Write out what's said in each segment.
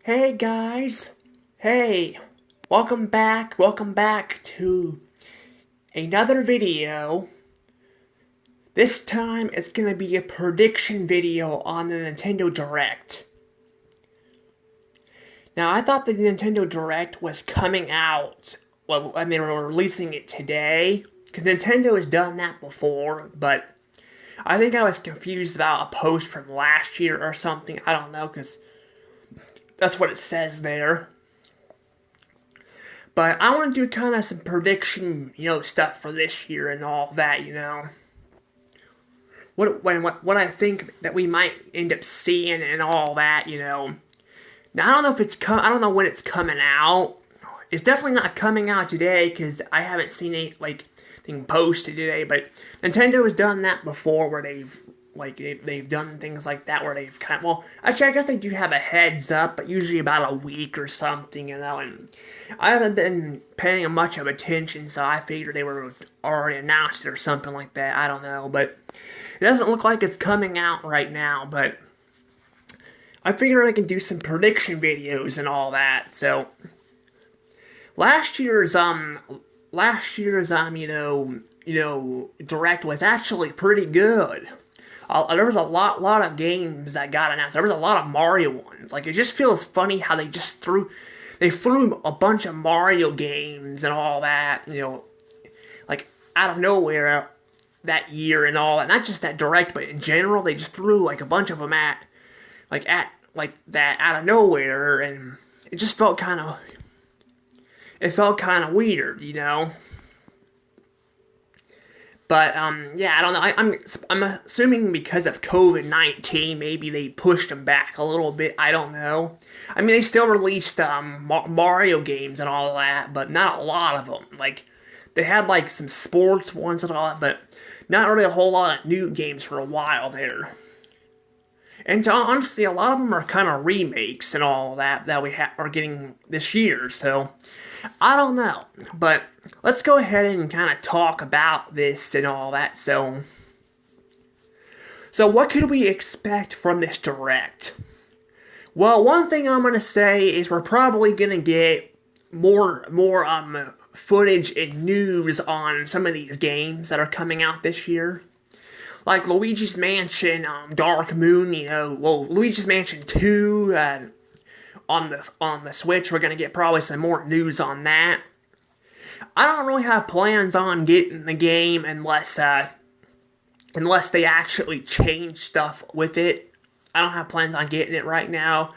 Hey guys, hey, welcome back to another video. This time it's gonna be a prediction video on the Nintendo Direct. Now I thought the Nintendo Direct was coming out, well, I mean, we're releasing it today, because Nintendo has done that before, but I think I was confused about a post from last year or something, I don't know, because that's what it says there. But I want to do kind of some prediction, stuff for this year and all that. What I think that we might end up seeing and all that. Now I don't know if I don't know when it's coming out. It's definitely not coming out today because I haven't seen anything posted today. But Nintendo has done that before, where they've done things like that where they've actually I guess they do have a heads up, but usually about a week or something. And I haven't been paying much of attention, so I figured they were already announced it or something like that. I don't know, but it doesn't look like it's coming out right now. But I figured I can do some prediction videos and all that. So last year's direct was actually pretty good. There was a lot of games that got announced. There was a lot of Mario ones. Like, it just feels funny how they threw a bunch of Mario games and all that, like out of nowhere that year and all that. Not just that direct, but in general, they just threw like a bunch of them at that out of nowhere, and it just felt kind of weird. But yeah, I don't know. I'm assuming because of COVID-19, maybe they pushed them back a little bit. I don't know. I mean, they still released Mario games and all that, but not a lot of them. Like, they had like some sports ones and all that, but not really a whole lot of new games for a while there. And honestly, a lot of them are kind of remakes and all that we are getting this year. So I don't know, but let's go ahead and kind of talk about this and all that. So what could we expect from this direct? Well, one thing I'm gonna say is we're probably gonna get more footage and news on some of these games that are coming out this year. Like Luigi's Mansion, Dark Moon, Luigi's Mansion 2, on the Switch, we're gonna get probably some more news on that. I don't really have plans on getting the game unless they actually change stuff with it. I don't have plans on getting it right now.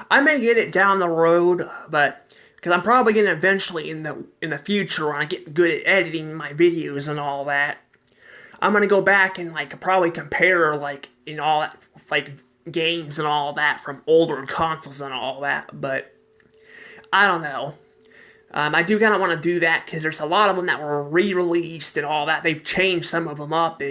I may get it down the road, but because I'm probably gonna eventually in the future, when I get good at editing my videos and all that, I'm gonna go back and probably compare all that games and all that from older consoles and all that. But I don't know. I do kind of want to do that because there's a lot of them that were re-released and all that. They've changed some of them up,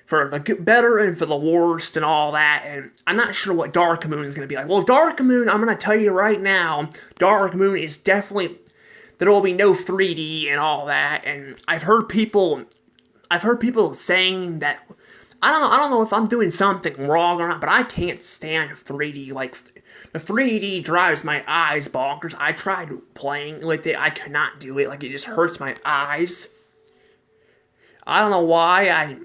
for the better and for the worst and all that. And I'm not sure what Dark Moon is going to be like. Well, Dark Moon, I'm going to tell you right now, Dark Moon is definitely, there will be no 3D and all that. And I've heard people saying that, I don't know if I'm doing something wrong or not, but I can't stand 3D. Like, the 3D drives my eyes bonkers. I tried playing with it. I could not do it. Like, it just hurts my eyes. I don't know why. I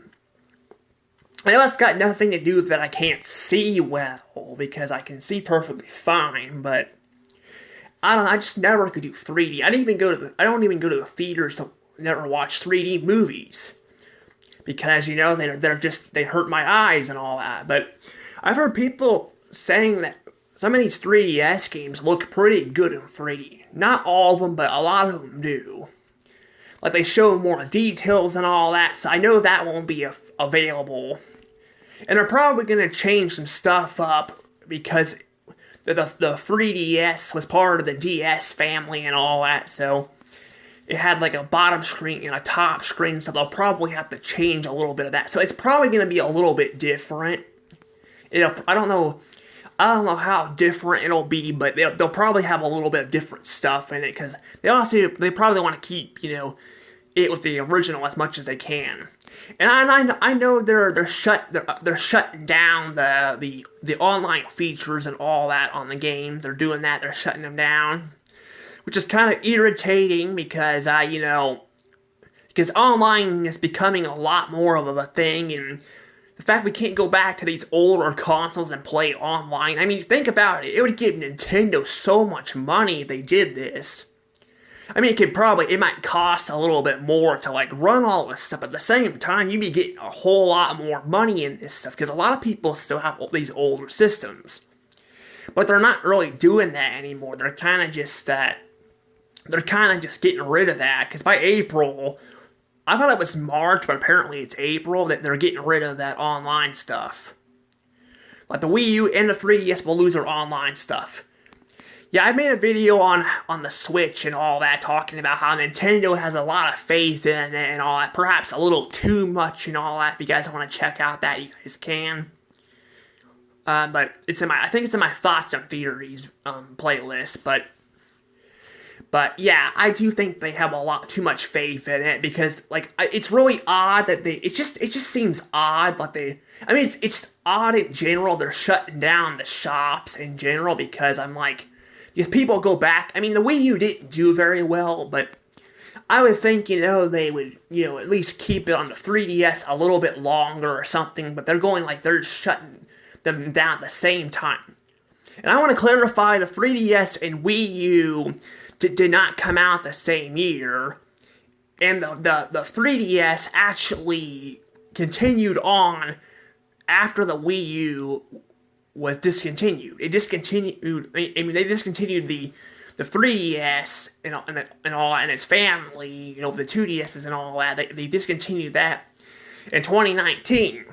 know it's got nothing to do with that I can't see well, because I can see perfectly fine, but I don't know. I just never could do 3D. I don't even go to the theaters to never watch 3D movies, because they hurt my eyes and all that. But I've heard people saying that some of these 3DS games look pretty good in 3D. Not all of them, but a lot of them do. Like, they show more details and all that, so I know that won't be available. And they're probably going to change some stuff up, because the 3DS was part of the DS family and all that, so it had like a bottom screen and a top screen, so they'll probably have to change a little bit of that. So it's probably going to be a little bit different. I don't know how different it'll be, but they'll probably have a little bit of different stuff in it, because they probably want to keep it with the original as much as they can. And I know they're shutting down the online features and all that on the game. They're doing that. They're shutting them down, which is kind of irritating because because online is becoming a lot more of a thing, and the fact we can't go back to these older consoles and play online. I mean, think about it. It would give Nintendo so much money if they did this. I mean, it might cost a little bit more to, like, run all this stuff, but at the same time, you'd be getting a whole lot more money in this stuff, because a lot of people still have all these older systems. But they're not really doing that anymore. They're kind of just getting rid of that, because by April, I thought it was March, but apparently it's April, that they're getting rid of that online stuff. Like, the Wii U and the 3DS will lose their online stuff. Yeah, I made a video on the Switch and all that, talking about how Nintendo has a lot of faith in it and all that. Perhaps a little too much and all that. If you guys want to check out that, you guys can. But I think it's in my Thoughts and Theories playlist. But yeah, I do think they have a lot too much faith in it, because like it's really odd that it just seems odd that it's odd in general. They're shutting down the shops in general, because because people go back. I mean, the Wii U didn't do very well, but I would think, they would, at least keep it on the 3DS a little bit longer or something, but they're shutting them down at the same time. And I want to clarify, the 3DS and Wii U did not come out the same year, and the 3DS actually continued on after the Wii U was discontinued. They discontinued the 3DS and all, and its family, the 2DSs and all that. They discontinued that in 2019.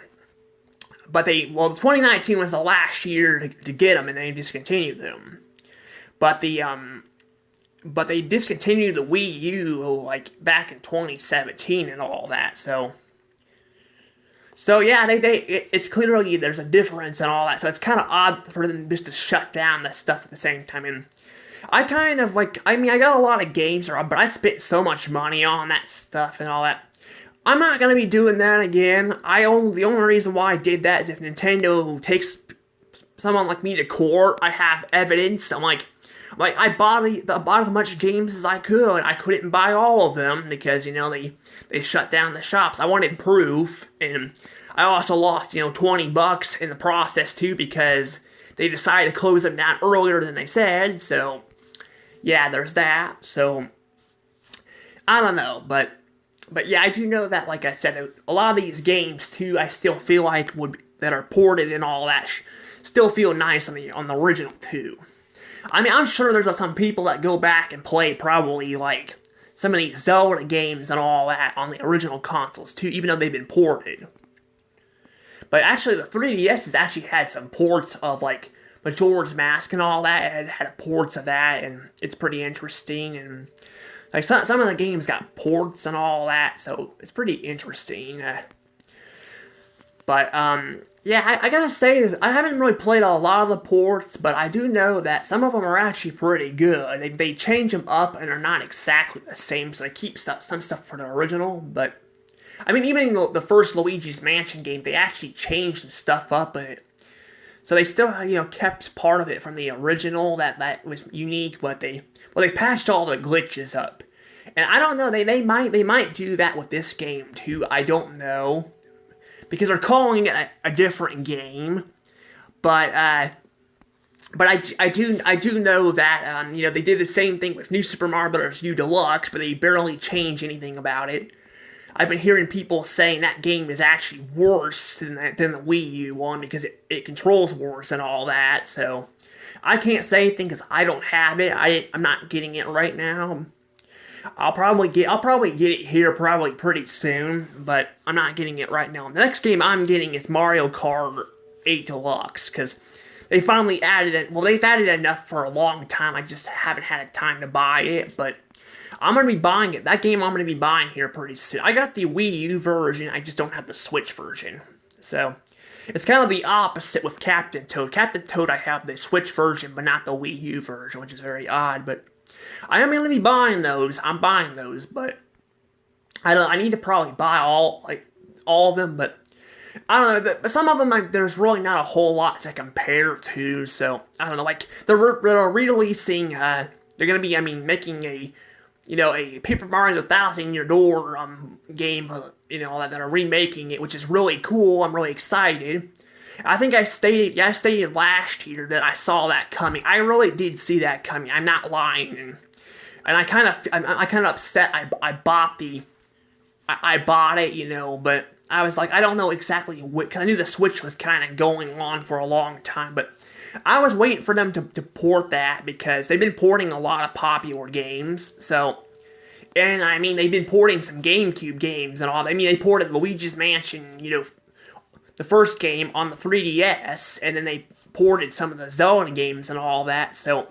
But 2019 was the last year to get them, and they discontinued them. But they discontinued the Wii U back in 2017 and all that. So yeah, it's clearly there's a difference and all that. So it's kind of odd for them just to shut down this stuff at the same time. And I kind of I got a lot of games, but I spent so much money on that stuff and all that. I'm not gonna be doing that again. The only reason why I did that is if Nintendo takes someone like me to court. I have evidence. I bought as much games as I could. I couldn't buy all of them because, they shut down the shops. I wanted proof, and I also lost, $20 in the process too, because they decided to close them down earlier than they said. So, yeah, there's that. So, I don't know, but yeah, I do know that, like I said, a lot of these games too, I still feel like that are ported and all that still feel nice on the original too. I mean, I'm sure there's some people that go back and play probably some of these Zelda games and all that on the original consoles too, even though they've been ported. But actually, the 3DS has actually had some ports of Majora's Mask and all that. It had ports of that, and it's pretty interesting. And some of the games got ports and all that, so it's pretty interesting. But yeah, I gotta say, I haven't really played a lot of the ports, but I do know that some of them are actually pretty good. They change them up and they're not exactly the same, so they keep some stuff for the original. But I mean, even the first Luigi's Mansion game, they actually changed some stuff up in it. So they still, kept part of it from the original that was unique, but they patched all the glitches up. And I don't know, they might do that with this game too. I don't know, because they're calling it a different game, but I do know that they did the same thing with New Super Mario Bros. U Deluxe, but they barely changed anything about it. I've been hearing people saying that game is actually worse than the Wii U one, because it controls worse and all that. So I can't say anything because I don't have it. I'm not getting it right now. I'll probably get it here probably pretty soon, but I'm not getting it right now. The next game I'm getting is Mario Kart 8 Deluxe, because they finally added it. Well, they've added enough for a long time. I just haven't had time to buy it, but I'm going to be buying it. That game I'm going to be buying here pretty soon. I got the Wii U version, I just don't have the Switch version. So, it's kind of the opposite with Captain Toad. Captain Toad, I have the Switch version, but not the Wii U version, which is very odd, but I am going to be buying those. I'm buying those, but I need to probably buy all of them, but I don't know. Some of them, like, there's really not a whole lot to compare to. So I don't know. Like, they're releasing. They're gonna be, I mean, making a Paper Mario Thousand Year Door game. That they're remaking it, which is really cool. I'm really excited. I think I stated last year that I saw that coming. I really did see that coming. I'm not lying, and I kind of upset. I bought it, but I was like, I don't know exactly what, because I knew the Switch was kind of going on for a long time, but I was waiting for them to port that, because they've been porting a lot of popular games, so, and I mean, they've been porting some GameCube games and all. I mean, they ported Luigi's Mansion, the first game on the 3DS, and then they ported some of the Zelda games and all that, so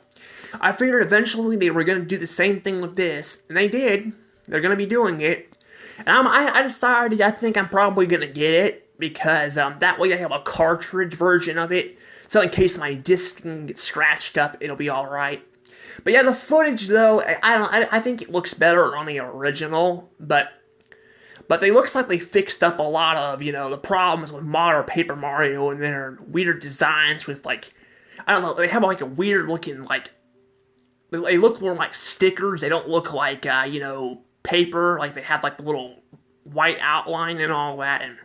I figured eventually they were going to do the same thing with this, and they did. They're going to be doing it. And I decided I think I'm probably going to get it, because that way I have a cartridge version of it, so in case my disc gets scratched up, it'll be alright. But yeah, the footage though, I think it looks better on the original, but they looks like they fixed up a lot of, the problems with modern Paper Mario and their weird designs with, like, I don't know, they have like a weird looking, like, they look more like stickers. They don't look like, paper. Like, they have like the little white outline and all that. And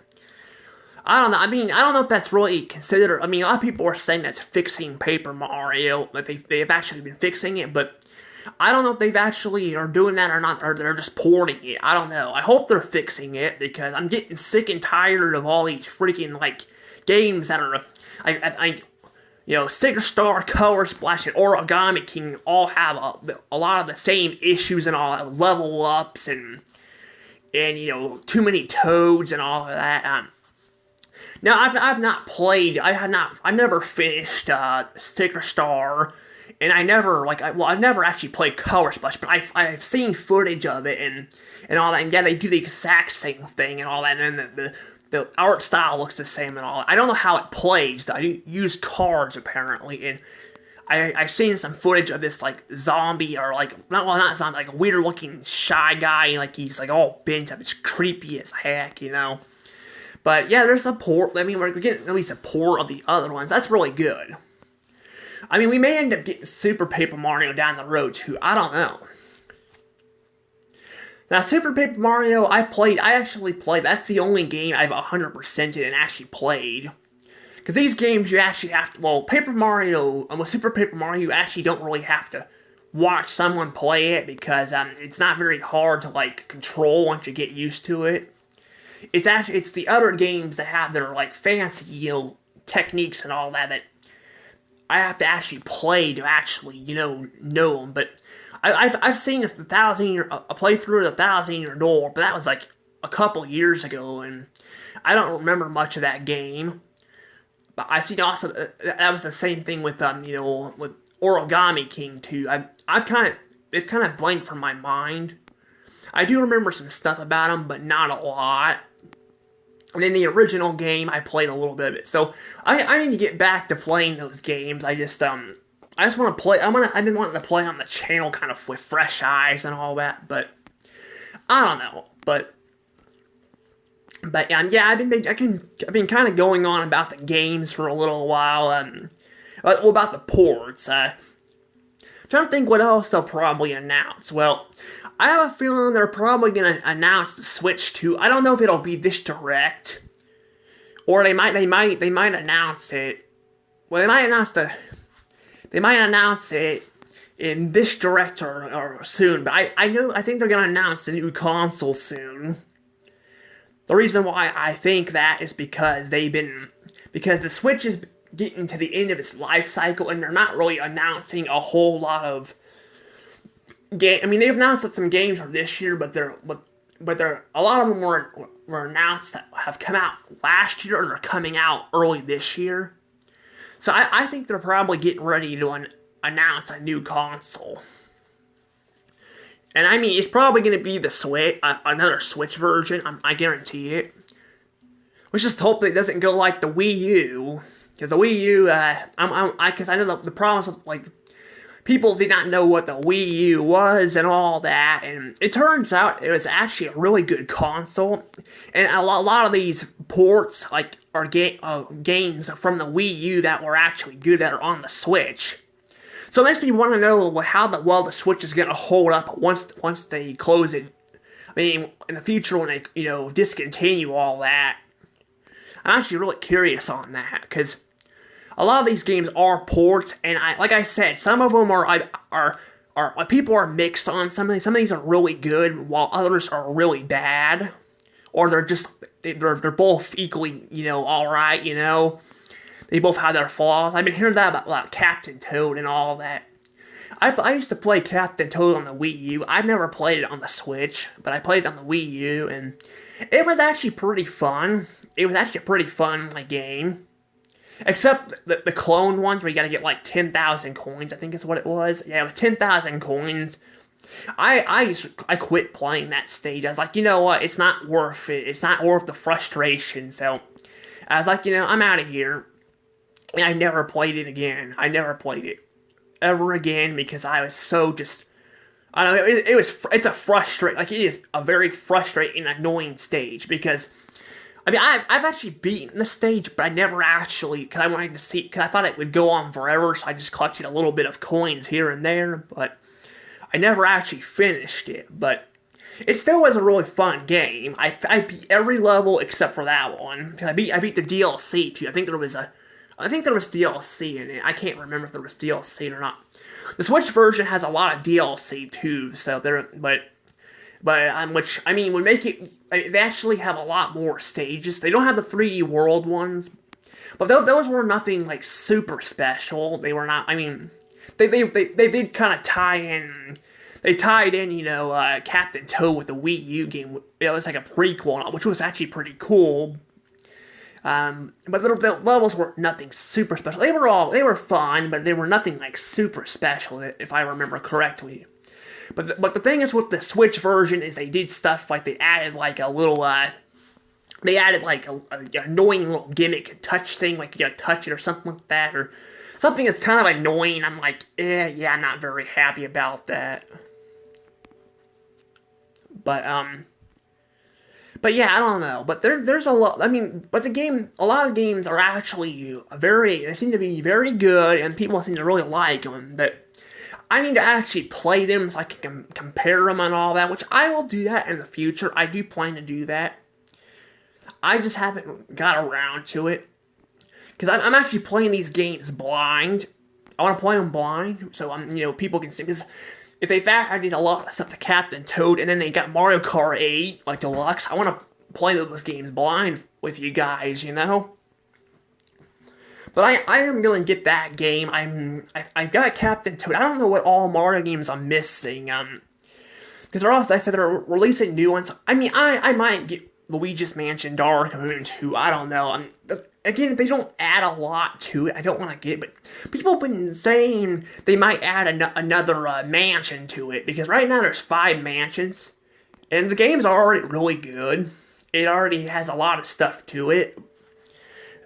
I don't know. I mean, I don't know if that's really considered. I mean, a lot of people are saying that's fixing Paper Mario. That they've actually been fixing it, but I don't know if they've actually are doing that or not, or they're just porting it. I don't know. I hope they're fixing it, because I'm getting sick and tired of all these freaking, like, games that are, Sticker Star, Color Splash, and Origami King all have a lot of the same issues and all that, level ups and too many toads and all of that. Now I've never finished Sticker Star, and I've never actually played Color Splash, but I've seen footage of it and all that, and yeah, they do the exact same thing and all that, and then the art style looks the same and all. I don't know how it plays. I use cards apparently, and I've seen some footage of this like zombie or like not zombie, like a weird looking shy guy, like he's like all bent up. It's creepy as heck, But yeah, there's a port. I mean, we're getting at least a port of the other ones. That's really good. I mean, we may end up getting Super Paper Mario down the road too. I don't know. Now, Super Paper Mario, I actually played. That's the only game I've 100%ed and actually played. Because these games, you actually have to, Paper Mario, with Super Paper Mario, you actually don't really have to watch someone play it, because it's not very hard to, like, control once you get used to it. It's the other games that have their, like, fancy, techniques and all that I have to actually play to actually, know them, but I've seen a playthrough of the 1,000 Year Door, but that was like a couple years ago, and I don't remember much of that game. But I seen also that was the same thing with with Origami King too. It's kind of blanked from my mind. I do remember some stuff about him, but not a lot. And in the original game, I played a little bit of it, so I need to get back to playing those games. I just want to play. I've been wanting to play on the channel, kind of with fresh eyes and all that. But I don't know. But yeah, I've been kind of going on about the games for a little while. About the ports. Trying to think what else they'll probably announce. Well, I have a feeling they're probably gonna announce the Switch 2. I don't know if it'll be this direct, or they might announce it. Well, they might announce it in this direct or soon, but I think they're gonna announce a new console soon. The reason why I think that is because the Switch is getting to the end of its life cycle, and they're not really announcing a whole lot of game. I mean, they've announced some games for this year, but a lot of them were announced that have come out last year, or they're coming out early this year. So I think they're probably getting ready to announce a new console. And I mean, it's probably going to be the Switch, another Switch version. I guarantee it. Let's just hope that it doesn't go like the Wii U, because the Wii U, because I know the problems with like people did not know what the Wii U was and all that, and it turns out it was actually a really good console, and a lot of these ports, like, are games from the Wii U that were actually good that are on the Switch. So it makes me want to know how the Switch is going to hold up once they close it. I mean, in the future when they, discontinue all that. I'm actually really curious on that, because a lot of these games are ports, and like I said, some of them are people are mixed on. Some of these are really good, while others are really bad, or they're both equally, all right. They both have their flaws. I've been hearing that about Captain Toad and all that. I used to play Captain Toad on the Wii U. I've never played it on the Switch, but I played it on the Wii U, and it was actually pretty fun. It was actually a pretty fun game. Except the clone ones where you gotta get like 10,000 coins, I think is what it was. Yeah, it was 10,000 coins. I quit playing that stage. I was like, you know what, it's not worth it. It's not worth the frustration. So I was like, I'm out of here. And I never played it again. I never played it ever again because I was so just, I don't know, it's a frustrating, like it is a very frustrating, annoying stage because I mean, I've actually beaten the stage, but I never actually, because I wanted to see, because I thought it would go on forever, so I just collected a little bit of coins here and there, but I never actually finished it, but it still was a really fun game. I beat every level except for that one. I beat the DLC too. I think there was DLC in it. I can't remember if there was DLC or not. The Switch version has a lot of DLC too, so which, I mean, would make it, they actually have a lot more stages. They don't have the 3D World ones, but those were nothing, like, super special. They were not, I mean, they did kind of tie in, they tied in, Captain Toad with the Wii U game. It was like a prequel, which was actually pretty cool. But the levels were nothing super special. They were fun, but they were nothing, like, super special, if I remember correctly. But the thing is with the Switch version is they did stuff like they added like a little, they added like a annoying little gimmick touch thing, like you gotta touch it or something like that, or something that's kind of annoying. I'm like, yeah, I'm not very happy about that. But yeah, I don't know. But there's a lot, I mean, but a lot of games are actually they seem to be very good, and people seem to really like them, but I need to actually play them so I can compare them and all that, which I will do that in the future. I do plan to do that. I just haven't got around to it. Because I'm actually playing these games blind. I want to play them blind, so people can see. Because if they added a lot of stuff to Captain Toad, and then they got Mario Kart 8, like Deluxe, I want to play those games blind with you guys, But I am going to get that game. I've got Captain Toad. I don't know what all Mario games I'm missing. Because I said they're releasing new ones. I mean, I might get Luigi's Mansion Dark Moon 2. I don't know. Again, they don't add a lot to it. I don't want to get, but people have been saying they might add another mansion to it. Because right now there's 5 mansions. And the game's already really good. It already has a lot of stuff to it.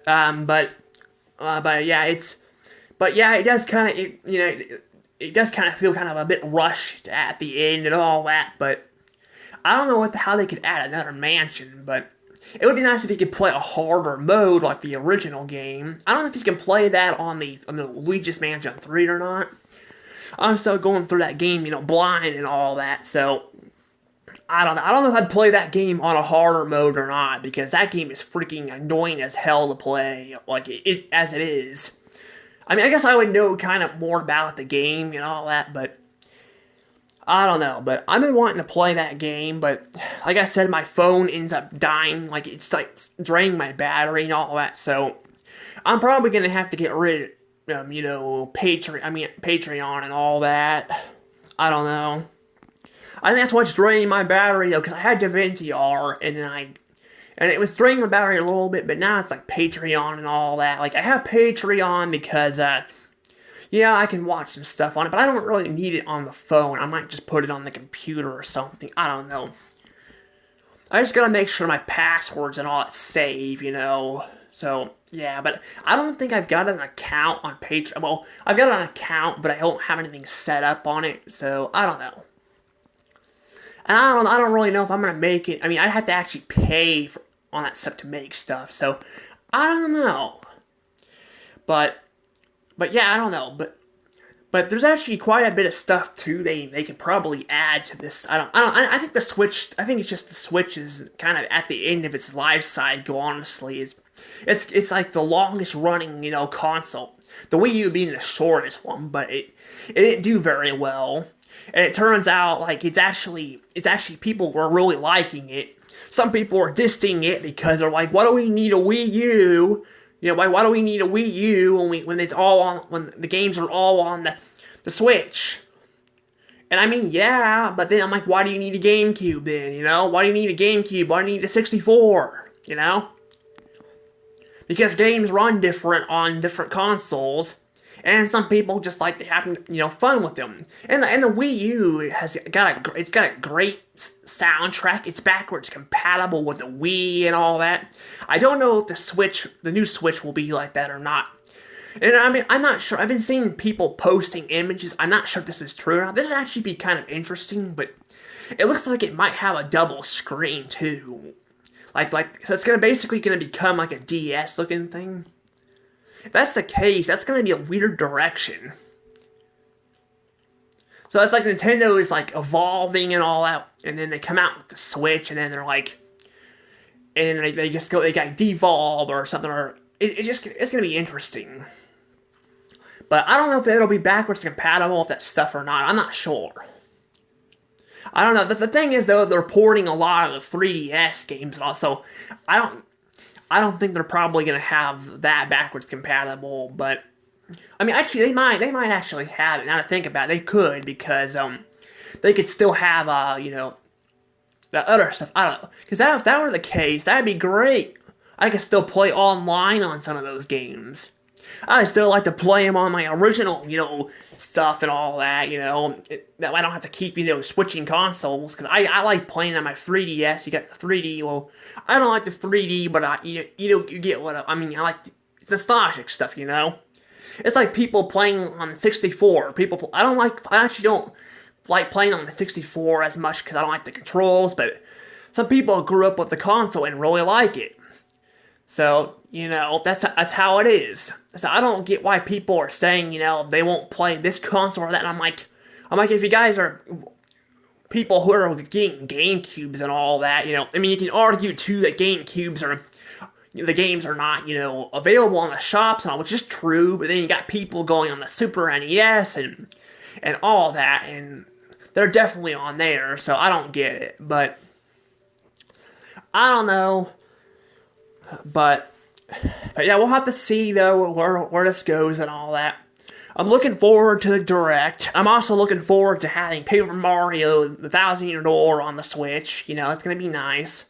But yeah, it does kind of, it does kind of feel kind of a bit rushed at the end and all that, but I don't know how they could add another mansion, but it would be nice if you could play a harder mode like the original game. I don't know if you can play that on the Luigi's Mansion 3 or not. I'm still going through that game, blind and all that, so I don't know if I'd play that game on a harder mode or not, because that game is freaking annoying as hell to play, like, it as it is. I mean, I guess I would know kind of more about the game and all that, but I don't know. But I've been wanting to play that game, but like I said, my phone ends up dying, like, it's like draining my battery and all that, so I'm probably going to have to get rid of, Patreon and all that. I don't know. I think that's what's draining my battery, though, because I had DaVinci R, and it was draining the battery a little bit, but now it's like Patreon and all that. Like, I have Patreon because, yeah, I can watch some stuff on it, but I don't really need it on the phone. I might just put it on the computer or something. I don't know. I just gotta make sure my passwords and all that save, So, yeah, but I don't think I've got an account on Patreon. Well, I've got an account, but I don't have anything set up on it, so I don't know. And I don't really know if I'm gonna make it. I mean, I'd have to actually pay on that stuff to make stuff, so I don't know. But yeah, I don't know. But there's actually quite a bit of stuff too they could probably add to this. I think the Switch. I think it's just the Switch is kind of at the end of its life cycle. Honestly, it's like the longest running console. The Wii U being the shortest one, but it didn't do very well. And it turns out like it's actually people were really liking it. Some people are dissing it because they're like, why do we need a Wii U? Why do we need a Wii U when the games are all on the Switch? And I mean, yeah, but then I'm like, why do you need a GameCube then? Why do you need a GameCube? Why do you need a 64? Because games run different on different consoles, and some people just like to have fun with them. And the Wii U has got a great soundtrack. It's backwards compatible with the Wii and all that. I don't know if the new Switch will be like that or not. And I mean, I'm not sure. I've been seeing people posting images. I'm not sure if this is true or not. This would actually be kind of interesting, but it looks like it might have a double screen too. So it's basically gonna become like a DS looking thing. If that's the case, that's going to be a weird direction. So it's like Nintendo is like evolving and all that, and then they come out with the Switch, and then they're like, and they got Devolve or something, or it's going to be interesting. But I don't know if it'll be backwards compatible with that stuff or not. I'm not sure. I don't know. The thing is though, they're porting a lot of the 3DS games also. I don't think they're probably going to have that backwards compatible, but I mean, actually, they might actually have it. Now to think about it, they could, because they could still have the other stuff. I don't know, because if that were the case, that'd be great. I could still play online on some of those games. I still like to play them on my original, stuff and all that, that I don't have to keep, switching consoles, because I like playing on my 3DS. You got the 3D, well, I don't like the 3D, but you get what I mean. I like it's nostalgic stuff, It's like people playing on the 64. I actually don't like playing on the 64 as much because I don't like the controls, but some people grew up with the console and really like it. So, that's how it is. So I don't get why people are saying, they won't play this console or that. And I'm like, if you guys are people who are getting GameCubes and all that, I mean, you can argue too that the games are not, available on the shops and all, which is true. But then you got people going on the Super NES and all that, and they're definitely on there. So I don't get it, but I don't know. But yeah, we'll have to see though where this goes and all that. I'm looking forward to the Direct. I'm also looking forward to having Paper Mario: The Thousand Year Door on the Switch. It's gonna be nice.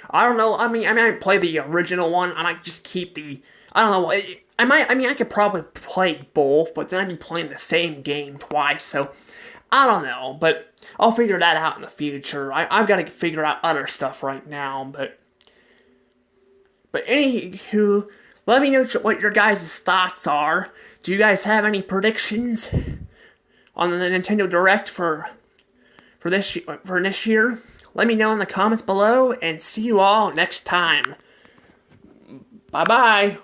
I don't know. I mean, I might play the original one. I might just keep the. I don't know. I could probably play both, but then I'd be playing the same game twice. So I don't know, but I'll figure that out in the future. I've got to figure out other stuff right now, But anywho, let me know what your guys' thoughts are. Do you guys have any predictions on the Nintendo Direct for this year? Let me know in the comments below, and see you all next time. Bye-bye.